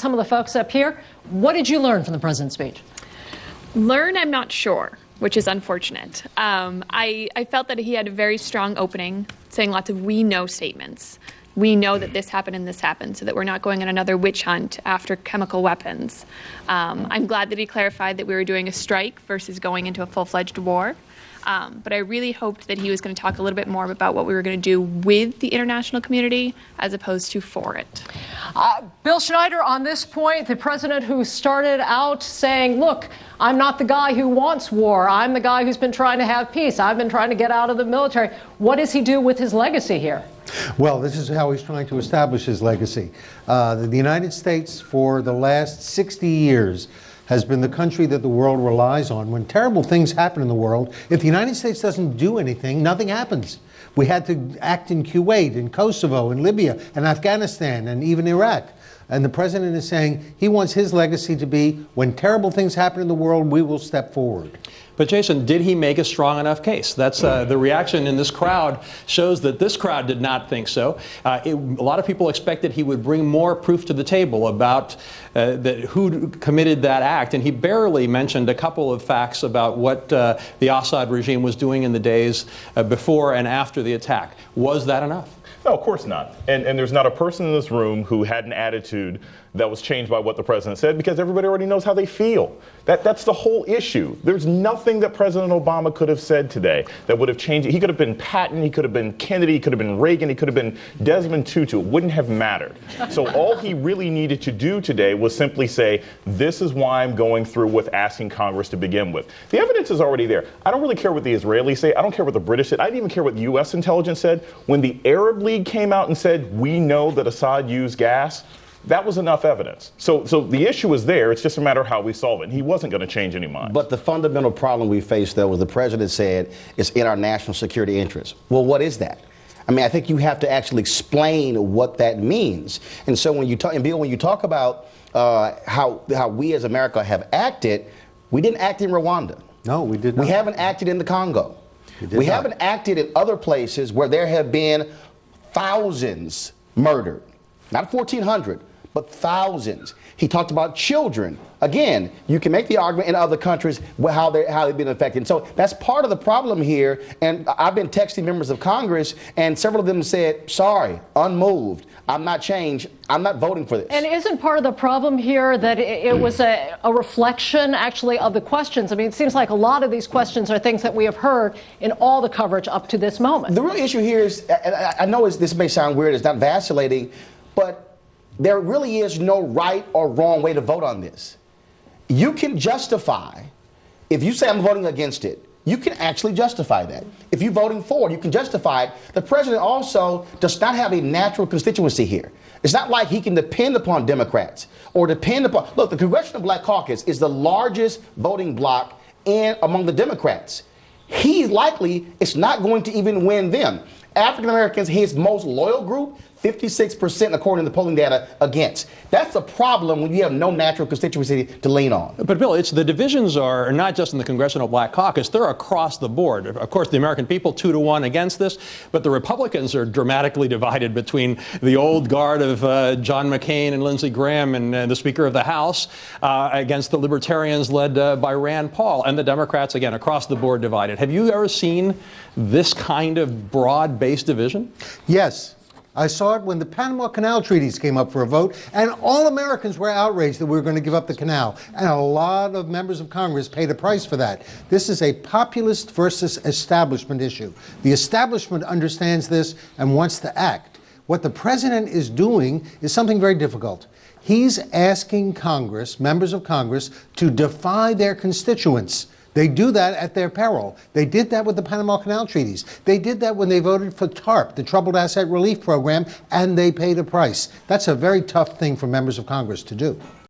Some of the folks up here, what did you learn from the president's speech? Learn, I'm not sure, which is unfortunate. I felt that he had a very strong opening, saying lots of we know statements. We know that this happened and this happened, so that we're not going on another witch hunt after chemical weapons. I'm glad that he clarified that we were doing a strike versus going into a full-fledged war. But I really hoped that he was going to talk a little bit more about what we were going to do with the international community as opposed to for it. Bill Schneider, on this point, the president who started out saying, look, I'm not the guy who wants war. I'm the guy who's been trying to have peace. I've been trying to get out of the military. What does he do with his legacy here? Well, this is how he's trying to establish his legacy. The United States, for the last 60 years, has been the country that the world relies on. When terrible things happen in the world, if the United States doesn't do anything, nothing happens. We had to act in Kuwait, in Kosovo, in Libya, and Afghanistan, and even Iraq. And the president is saying he wants his legacy to be, when terrible things happen in the world, we will step forward. But Jason, did he make a strong enough case? That's the reaction in this crowd shows that this crowd did not think so. A lot of people expected he would bring more proof to the table about who committed that act, and he barely mentioned a couple of facts about what the Assad regime was doing in the days before and after the attack. Was that enough? No, of course not. And there's not a person in this room who had an attitude that was changed by what the president said, because everybody already knows how they feel. That's the whole issue. There's nothing that President Obama could have said today that would have changed it. He could have been Patton, he could have been Kennedy, he could have been Reagan, he could have been Desmond Tutu. It wouldn't have mattered. So all he really needed to do today was simply say, this is why I'm going through with asking Congress to begin with. The evidence is already there. I don't really care what the Israelis say. I don't care what the British said. I didn't even care what the U.S. intelligence said. When the Arab League came out and said, we know that Assad used gas, that was enough evidence. So the issue is there. It's just a matter of how we solve it. And he wasn't going to change any mind. But the fundamental problem we face, though, was the president said it's in our national security interest. Well, what is that? I mean, I think you have to actually explain what that means. And so when you talk, and Bill, when you talk about how we as America have acted, we didn't act in Rwanda. No, we did not. We haven't acted in the Congo. We haven't acted in other places where there have been thousands murdered. Not 1,400, but thousands. He talked about children. Again, you can make the argument in other countries how they've been affected. So that's part of the problem here. And I've been texting members of Congress, and several of them said, sorry, unmoved. I'm not changed. I'm not voting for this. And isn't part of the problem here that it was a reflection, actually, of the questions? I mean, it seems like a lot of these questions are things that we have heard in all the coverage up to this moment. The real issue here is, and I know this may sound weird, it's not vacillating, but there really is no right or wrong way to vote on this. You can justify, if you say I'm voting against it, you can actually justify that. If you're voting for it, you can justify it. The president also does not have a natural constituency here. It's not like he can depend upon Democrats or depend upon, look, the Congressional Black Caucus is the largest voting bloc among the Democrats. He's likely, it's not going to even win them. African Americans, his most loyal group, 56% according to the polling data against. That's a problem when you have no natural constituency to lean on. But Bill, the divisions are not just in the Congressional Black Caucus, they're across the board. Of course, the American people 2-1 against this, but the Republicans are dramatically divided between the old guard of John McCain and Lindsey Graham and the Speaker of the House against the Libertarians led by Rand Paul, and the Democrats, again, across the board divided. Have you ever seen this kind of broad-based division? Yes. I saw it when the Panama Canal treaties came up for a vote, and all Americans were outraged that we were going to give up the canal. And a lot of members of Congress paid a price for that. This is a populist versus establishment issue. The establishment understands this and wants to act. What the president is doing is something very difficult. He's asking Congress, members of Congress, to defy their constituents. They do that at their peril. They did that with the Panama Canal treaties. They did that when they voted for TARP, the Troubled Asset Relief Program, and they paid a price. That's a very tough thing for members of Congress to do.